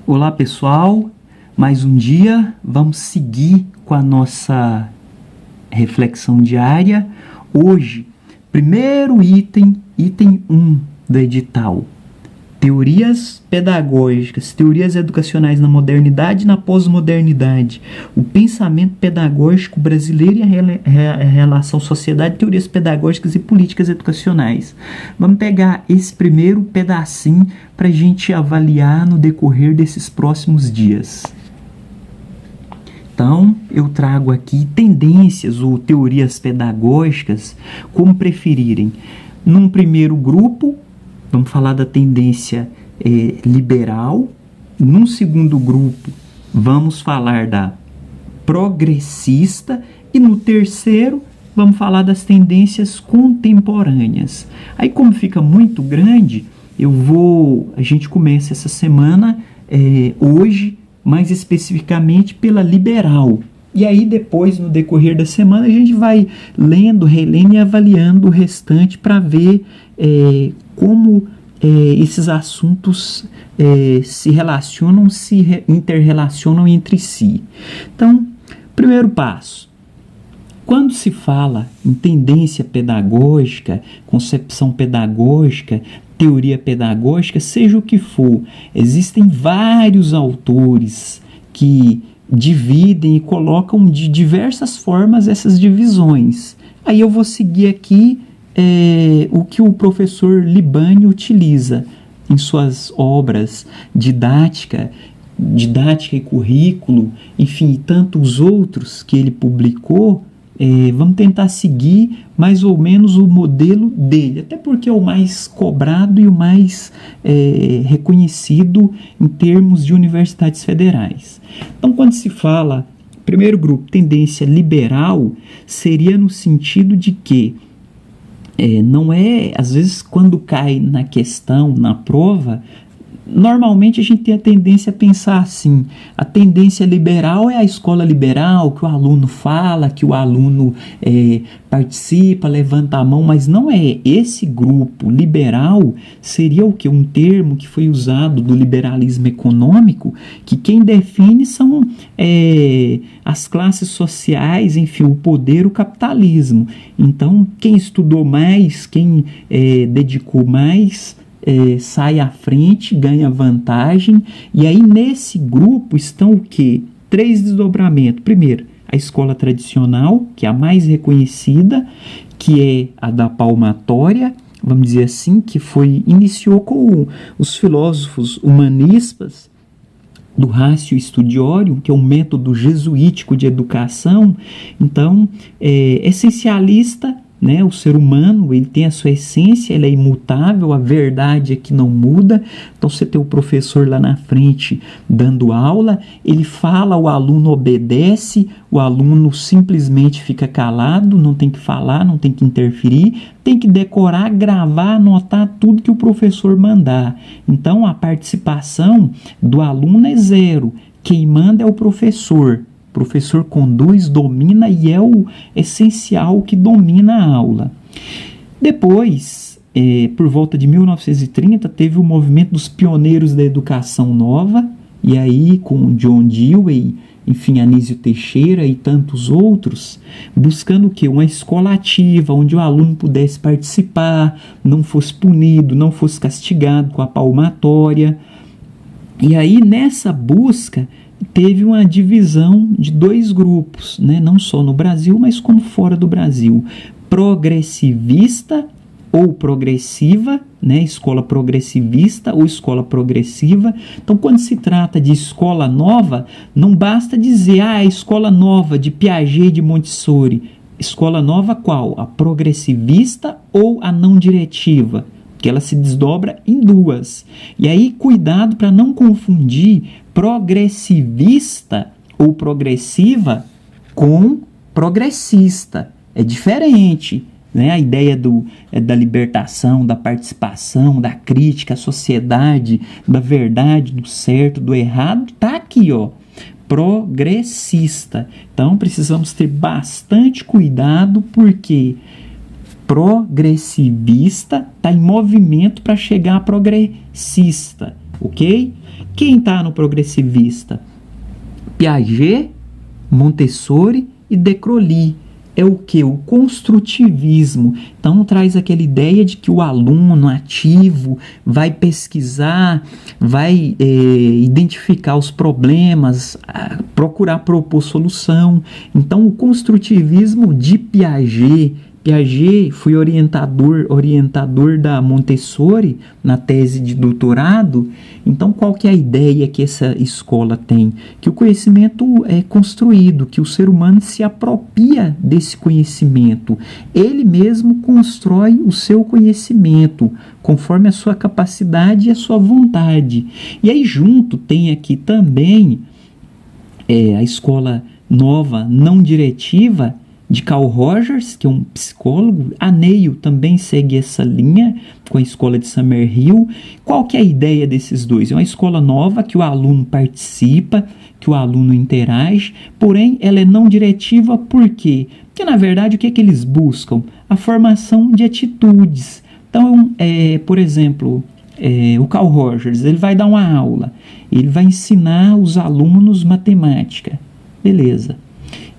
Olá pessoal, mais um dia, vamos seguir com a nossa reflexão diária. Hoje, primeiro item 1 do edital, teorias pedagógicas, teorias educacionais na modernidade e na pós-modernidade, o pensamento pedagógico brasileiro e a relação sociedade, teorias pedagógicas e políticas educacionais. Vamos pegar esse primeiro pedacinho para a gente avaliar no decorrer desses próximos dias. Então, eu trago aqui tendências ou teorias pedagógicas, como preferirem. Num primeiro grupo, vamos falar da tendência liberal. Num segundo grupo, vamos falar da progressista. E no terceiro, vamos falar das tendências contemporâneas. Aí, como fica muito grande, a gente começa essa semana, hoje, mais especificamente pela liberal. E aí depois, no decorrer da semana, a gente vai lendo, relendo e avaliando o restante para ver como esses assuntos se relacionam, se interrelacionam entre si. Então, primeiro passo. Quando se fala em tendência pedagógica, concepção pedagógica, teoria pedagógica, seja o que for, existem vários autores que dividem e colocam de diversas formas essas divisões. Aí eu vou seguir aqui o que o professor Libani utiliza em suas obras didática e currículo, enfim, e tantos outros que ele publicou. Vamos tentar seguir mais ou menos o modelo dele, até porque é o mais cobrado e o mais reconhecido em termos de universidades federais. Então, quando se fala, primeiro grupo, tendência liberal, seria no sentido de que não é, às vezes, quando cai na questão, na prova, normalmente a gente tem a tendência a pensar assim: a tendência liberal é a escola liberal, que o aluno fala, que o aluno participa, levanta a mão, mas não é. Esse grupo liberal seria o quê? Um termo que foi usado do liberalismo econômico, que quem define são as classes sociais, enfim, o poder, o capitalismo. Então, quem estudou mais, quem dedicou mais, sai à frente, ganha vantagem. E aí nesse grupo estão o quê? 3 desdobramentos. Primeiro, a escola tradicional, que é a mais reconhecida, que é a da palmatória, vamos dizer assim, que iniciou com os filósofos humanistas do Ratio Studiorum, que é um método jesuítico de educação. Então, essencialista, né? O ser humano, ele tem a sua essência, ele é imutável, a verdade é que não muda. Então você tem o professor lá na frente dando aula, ele fala, o aluno obedece, o aluno simplesmente fica calado, não tem que falar, não tem que interferir, tem que decorar, gravar, anotar tudo que o professor mandar. Então a participação do aluno é zero, quem manda é o professor. O professor conduz, domina e é o essencial que domina a aula. Depois, por volta de 1930, teve o movimento dos pioneiros da educação nova, e aí com John Dewey, enfim, Anísio Teixeira e tantos outros, buscando o quê? Uma escola ativa, onde o aluno pudesse participar, não fosse punido, não fosse castigado com a palmatória. E aí, nessa busca, teve uma divisão de 2 grupos, né? Não só no Brasil, mas como fora do Brasil. Progressivista ou progressiva, né? Escola progressivista ou escola progressiva. Então, quando se trata de escola nova, não basta dizer, a escola nova de Piaget e de Montessori. Escola nova qual? A progressivista ou a não diretiva? Que ela se desdobra em 2. E aí, cuidado para não confundir progressivista ou progressiva com progressista. É diferente, né? A ideia da libertação, da participação, da crítica à sociedade, da verdade, do certo, do errado, está aqui, ó. Progressista. Então, precisamos ter bastante cuidado, porque progressivista está em movimento para chegar a progressista, ok? Quem está no progressivista? Piaget, Montessori e De Crowley. É o que? O construtivismo. Então traz aquela ideia de que o aluno ativo vai pesquisar, vai identificar os problemas, procurar propor solução. Então o construtivismo de Piaget foi orientador da Montessori na tese de doutorado. Então, qual que é a ideia que essa escola tem? Que o conhecimento é construído, que o ser humano se apropria desse conhecimento. Ele mesmo constrói o seu conhecimento, conforme a sua capacidade e a sua vontade. E aí, junto, tem aqui também a escola nova não diretiva, de Carl Rogers, que é um psicólogo. A Neil também segue essa linha com a escola de Summerhill. Qual que é a ideia desses dois? É uma escola nova que o aluno participa, que o aluno interage, porém ela é não diretiva. Por quê? Porque na verdade o que é que eles buscam? A formação de atitudes. Então, por exemplo, o Carl Rogers, ele vai dar uma aula, ele vai ensinar os alunos matemática. Beleza.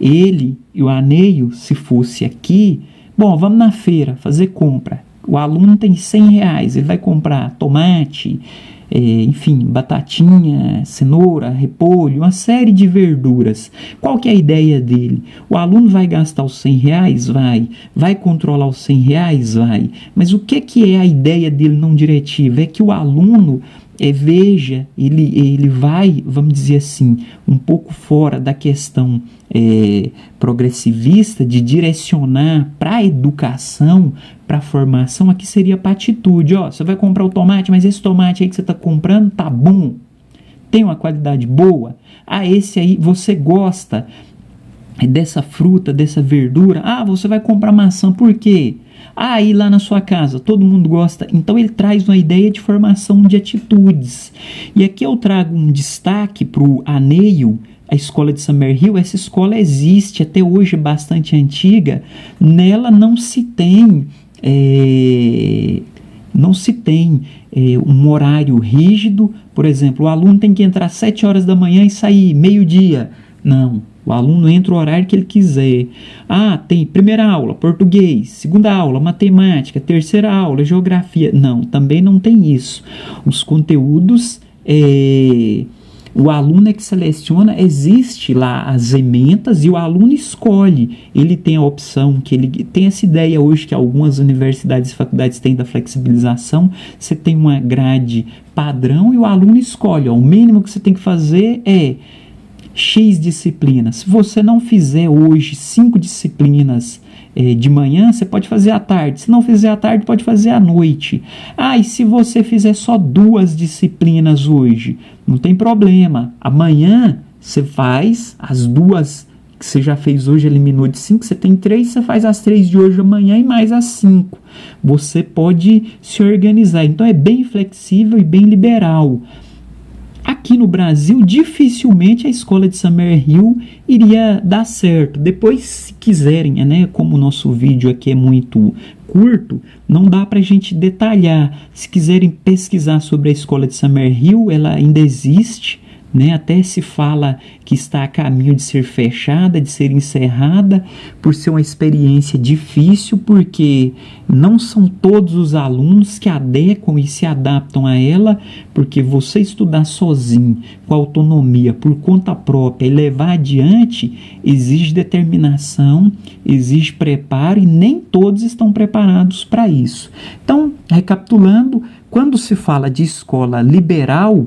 Ele e o Aneio, se fosse aqui, bom, vamos na feira fazer compra. O aluno tem R$100, ele vai comprar tomate, enfim, batatinha, cenoura, repolho, uma série de verduras. Qual que é a ideia dele? O aluno vai gastar os R$100? Vai controlar os R$100? Vai. Mas o que é a ideia dele não diretiva? É que o aluno veja, ele vai, vamos dizer assim, um pouco fora da questão progressivista de direcionar para a educação, para a formação. Aqui seria para atitude. Você vai comprar o tomate, mas esse tomate aí que você está comprando tá bom? Tem uma qualidade boa? Esse aí você gosta dessa fruta, dessa verdura? Você vai comprar maçã, por quê? E lá na sua casa, todo mundo gosta. Então ele traz uma ideia de formação de atitudes. E aqui eu trago um destaque para o Aneio, a escola de Summerhill. Essa escola existe até hoje, é bastante antiga. Nela não se tem um horário rígido. Por exemplo, o aluno tem que entrar às 7 horas da manhã e sair meio-dia. Não. O aluno entra o horário que ele quiser. Tem primeira aula, português, segunda aula, matemática, terceira aula, geografia. Não, também não tem isso. Os conteúdos, o aluno é que seleciona, existe lá as ementas e o aluno escolhe. Ele tem a opção, que ele tem essa ideia hoje que algumas universidades e faculdades têm da flexibilização. Você tem uma grade padrão e o aluno escolhe. O mínimo que você tem que fazer é X disciplinas. Se você não fizer hoje 5 disciplinas de manhã, você pode fazer à tarde. Se não fizer à tarde, pode fazer à noite. E se você fizer só 2 disciplinas hoje, não tem problema. Amanhã você faz as 2 que você já fez hoje, eliminou de 5, você tem 3, você faz as 3 de hoje amanhã e mais as 5. Você pode se organizar. Então é bem flexível e bem liberal. Aqui no Brasil, dificilmente a escola de Summerhill iria dar certo. Depois, se quiserem, como o nosso vídeo aqui é muito curto, não dá para a gente detalhar. Se quiserem pesquisar sobre a escola de Summerhill, ela ainda existe. Até se fala que está a caminho de ser fechada, de ser encerrada, por ser uma experiência difícil, porque não são todos os alunos que adequam e se adaptam a ela, porque você estudar sozinho, com autonomia, por conta própria e levar adiante, exige determinação, exige preparo e nem todos estão preparados para isso. Então, recapitulando, quando se fala de escola liberal,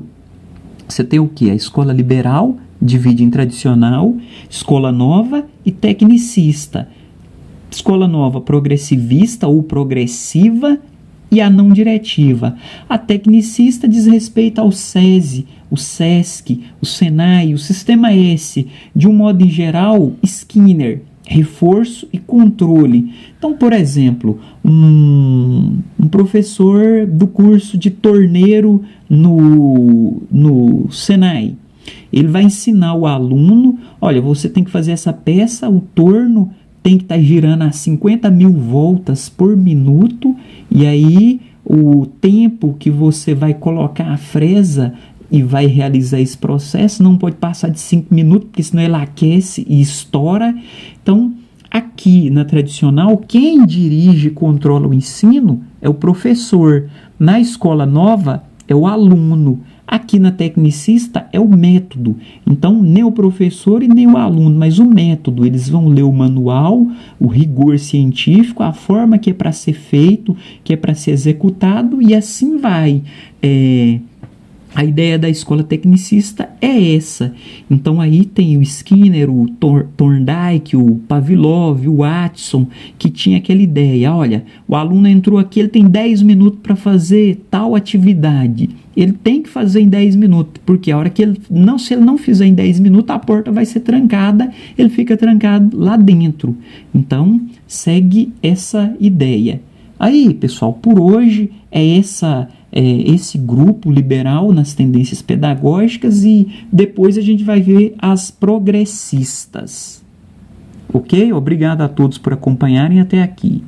você tem o quê? A escola liberal divide em tradicional, escola nova e tecnicista. Escola nova progressivista ou progressiva e a não diretiva. A tecnicista diz respeito ao SESI, o SESC, o SENAI, o Sistema S. De um modo em geral, Skinner, reforço e controle. Então, por exemplo, um professor do curso de torneiro no Senai, ele vai ensinar o aluno, olha, você tem que fazer essa peça, o torno tem que estar girando a 50.000 voltas por minuto, e aí o tempo que você vai colocar a fresa e vai realizar esse processo, não pode passar de 5 minutos, porque senão ele aquece e estoura. Então, aqui na tradicional, quem dirige e controla o ensino é o professor. Na escola nova, é o aluno. Aqui na tecnicista é o método. Então, nem o professor e nem o aluno, mas o método. Eles vão ler o manual, o rigor científico, a forma que é para ser feito, que é para ser executado, e assim vai. A ideia da escola tecnicista é essa. Então aí tem o Skinner, o Thorndike, o Pavlov, o Watson, que tinha aquela ideia, olha, o aluno entrou aqui, ele tem 10 minutos para fazer tal atividade. Ele tem que fazer em 10 minutos, porque a hora que se ele não fizer em 10 minutos, a porta vai ser trancada, ele fica trancado lá dentro. Então, segue essa ideia. Aí, pessoal, por hoje é esse grupo liberal nas tendências pedagógicas, e depois a gente vai ver as progressistas. Ok? Obrigado a todos por acompanharem até aqui.